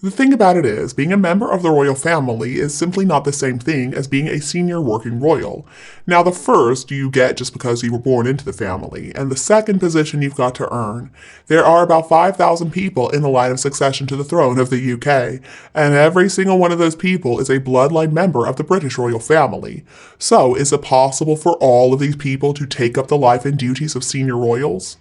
The thing about it is, being a member of the royal family is simply not the same thing as being a senior working royal. Now, the first you get just because you were born into the family, and the second position you've got to earn. There are about 5,000 people in the line of succession to the throne of the UK, and every single one of those people is a bloodline member of the British royal family. So, is it possible for all of these people to take up the life and duties of senior royals?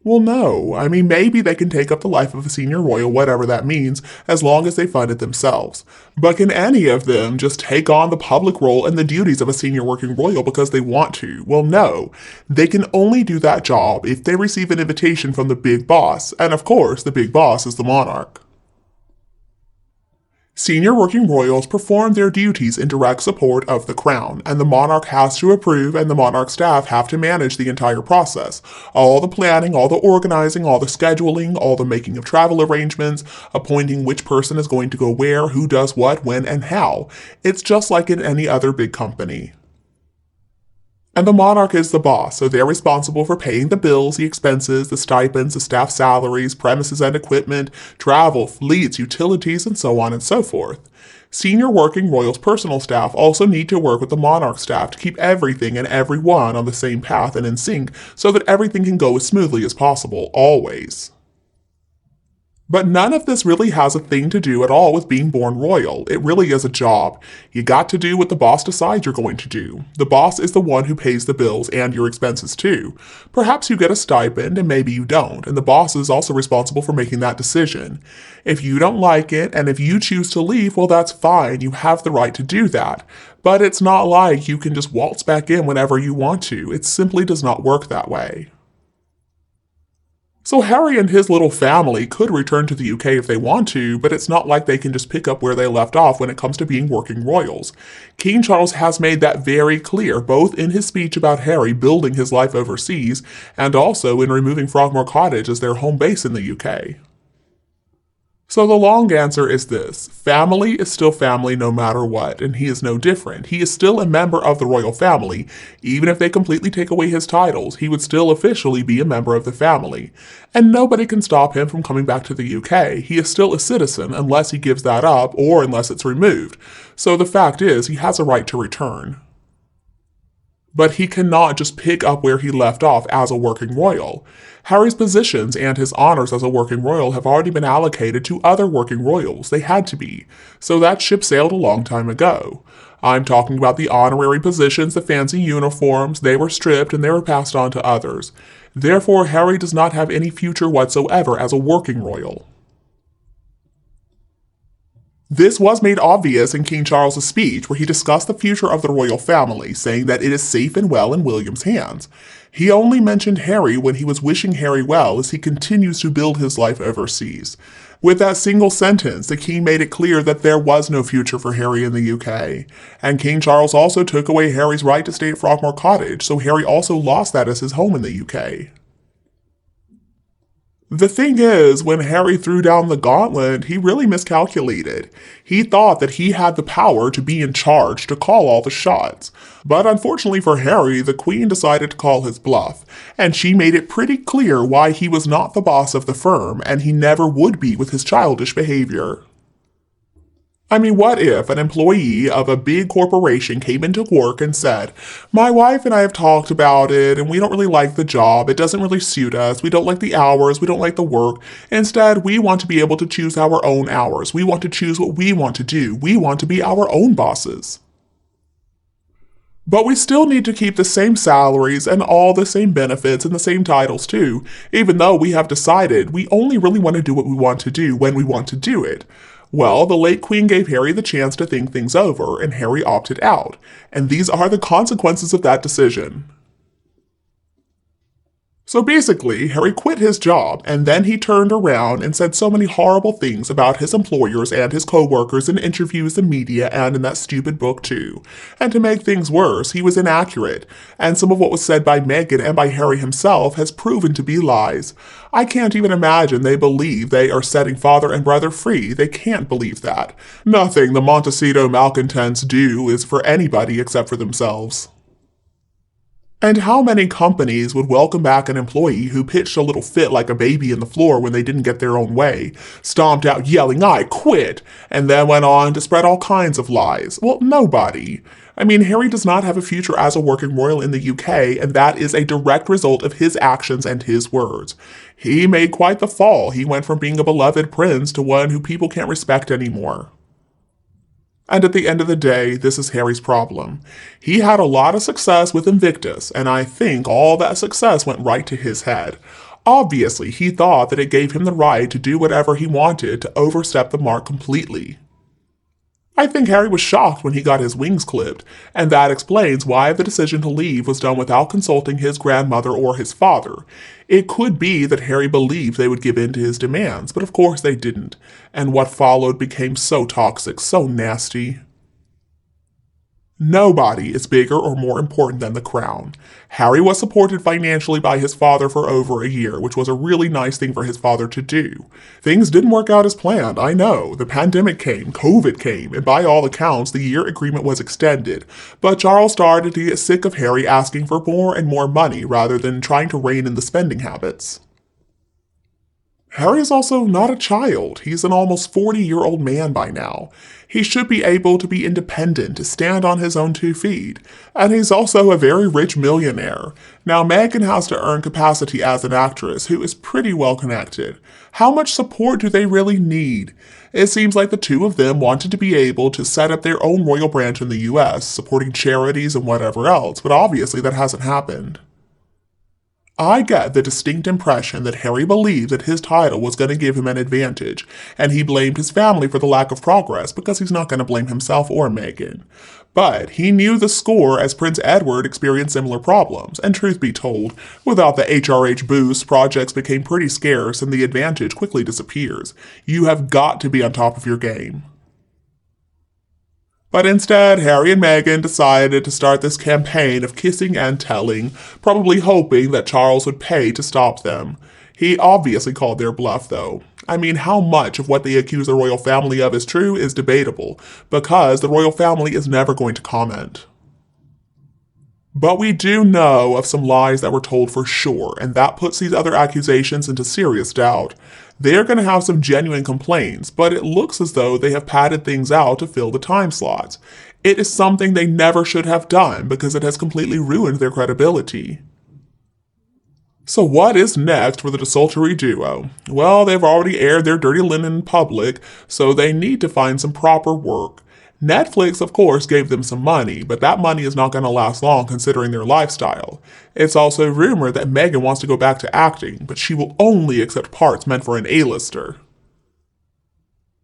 Well, no. I mean, maybe they can take up the life of a senior royal, whatever that means, as long as they fund it themselves. But can any of them just take on the public role and the duties of a senior working royal because they want to? Well, no. They can only do that job if they receive an invitation from the big boss, and of course, the big boss is the monarch. Senior working royals perform their duties in direct support of the crown, and the monarch has to approve and the monarch staff have to manage the entire process. All the planning, all the organizing, all the scheduling, all the making of travel arrangements, appointing which person is going to go where, who does what, when, and how. It's just like in any other big company. And the monarch is the boss, so they're responsible for paying the bills, the expenses, the stipends, the staff salaries, premises and equipment, travel, fleets, utilities, and so on and so forth. Senior working royals' personal staff also need to work with the monarch staff to keep everything and everyone on the same path and in sync so that everything can go as smoothly as possible, always. But none of this really has a thing to do at all with being born royal. It really is a job. You got to do what the boss decides you're going to do. The boss is the one who pays the bills and your expenses too. Perhaps you get a stipend and maybe you don't, and the boss is also responsible for making that decision. If you don't like it and if you choose to leave, well, that's fine. You have the right to do that. But it's not like you can just waltz back in whenever you want to. It simply does not work that way. So Harry and his little family could return to the UK if they want to, but it's not like they can just pick up where they left off when it comes to being working royals. King Charles has made that very clear, both in his speech about Harry building his life overseas, and also in removing Frogmore Cottage as their home base in the UK. So the long answer is this. Family is still family no matter what, and he is no different. He is still a member of the royal family. Even if they completely take away his titles, he would still officially be a member of the family. And nobody can stop him from coming back to the UK. He is still a citizen unless he gives that up or unless it's removed. So the fact is, he has a right to return. But he cannot just pick up where he left off as a working royal. Harry's positions and his honors as a working royal have already been allocated to other working royals. They had to be. So that ship sailed a long time ago. I'm talking about the honorary positions, the fancy uniforms. They were stripped and they were passed on to others. Therefore, Harry does not have any future whatsoever as a working royal. This was made obvious in King Charles's speech, where he discussed the future of the royal family, saying that it is safe and well in William's hands. He only mentioned Harry when he was wishing Harry well as he continues to build his life overseas. With that single sentence, the king made it clear that there was no future for Harry in the UK. And King Charles also took away Harry's right to stay at Frogmore Cottage, so Harry also lost that as his home in the UK. The thing is, when Harry threw down the gauntlet, he really miscalculated. He thought that he had the power to be in charge, to call all the shots. But unfortunately for Harry, the Queen decided to call his bluff, and she made it pretty clear why he was not the boss of the firm, and he never would be with his childish behavior. I mean, what if an employee of a big corporation came into work and said, "My wife and I have talked about it, and we don't really like the job. It doesn't really suit us. We don't like the hours. We don't like the work. Instead, we want to be able to choose our own hours. We want to choose what we want to do. We want to be our own bosses. But we still need to keep the same salaries and all the same benefits and the same titles too, even though we have decided we only really want to do what we want to do when we want to do it." Well, the late Queen gave Harry the chance to think things over, and Harry opted out. And these are the consequences of that decision. So basically, Harry quit his job, and then he turned around and said so many horrible things about his employers and his co-workers in interviews, in media, and in that stupid book too. And to make things worse, he was inaccurate, and some of what was said by Meghan and by Harry himself has proven to be lies. I can't even imagine they believe they are setting father and brother free. They can't believe that. Nothing the Montecito malcontents do is for anybody except for themselves. And how many companies would welcome back an employee who pitched a little fit like a baby in the floor when they didn't get their own way, stomped out yelling, "I quit," and then went on to spread all kinds of lies? Well, nobody. I mean, Harry does not have a future as a working royal in the UK, and that is a direct result of his actions and his words. He made quite the fall. He went from being a beloved prince to one who people can't respect anymore. And at the end of the day, this is Harry's problem. He had a lot of success with Invictus, and I think all that success went right to his head. Obviously, he thought that it gave him the right to do whatever he wanted to overstep the mark completely. I think Harry was shocked when he got his wings clipped, and that explains why the decision to leave was done without consulting his grandmother or his father. It could be that Harry believed they would give in to his demands, but of course they didn't, and what followed became so toxic, so nasty. Nobody is bigger or more important than the crown. Harry was supported financially by his father for over a year, which was a really nice thing for his father to do. Things didn't work out as planned, I know. The pandemic came, COVID came, and by all accounts, the year agreement was extended. But Charles started to get sick of Harry asking for more and more money rather than trying to rein in the spending habits. Harry is also not a child. He's an almost 40-year-old man by now. He should be able to be independent, to stand on his own 2 feet. And he's also a very rich millionaire. Now, Meghan has to earn capacity as an actress who is pretty well connected. How much support do they really need? It seems like the two of them wanted to be able to set up their own royal branch in the US, supporting charities and whatever else, but obviously that hasn't happened. I get the distinct impression that Harry believed that his title was going to give him an advantage, and he blamed his family for the lack of progress because he's not going to blame himself or Meghan. But he knew the score as Prince Edward experienced similar problems, and truth be told, without the HRH boost, projects became pretty scarce and the advantage quickly disappears. You have got to be on top of your game. But instead, Harry and Meghan decided to start this campaign of kissing and telling, probably hoping that Charles would pay to stop them. He obviously called their bluff, though. I mean, how much of what they accuse the royal family of is true is debatable, because the royal family is never going to comment. But we do know of some lies that were told for sure, and that puts these other accusations into serious doubt. They're going to have some genuine complaints, but it looks as though they have padded things out to fill the time slots. It is something they never should have done because it has completely ruined their credibility. So what is next for the desultory duo? Well, they've already aired their dirty linen in public, so they need to find some proper work. Netflix, of course, gave them some money, but that money is not going to last long considering their lifestyle. It's also rumored that Meghan wants to go back to acting, but she will only accept parts meant for an A-lister.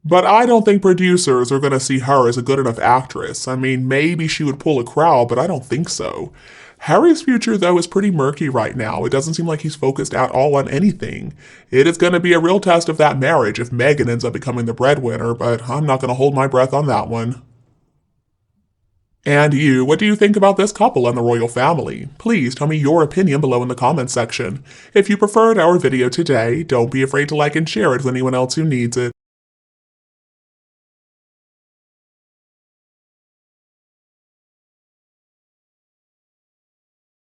But I don't think producers are going to see her as a good enough actress. I mean, maybe she would pull a crowd, but I don't think so. Harry's future, though, is pretty murky right now. It doesn't seem like he's focused at all on anything. It is going to be a real test of that marriage if Meghan ends up becoming the breadwinner, but I'm not going to hold my breath on that one. And you, what do you think about this couple and the royal family? Please tell me your opinion below in the comments section. If you preferred our video today, don't be afraid to like and share it with anyone else who needs it.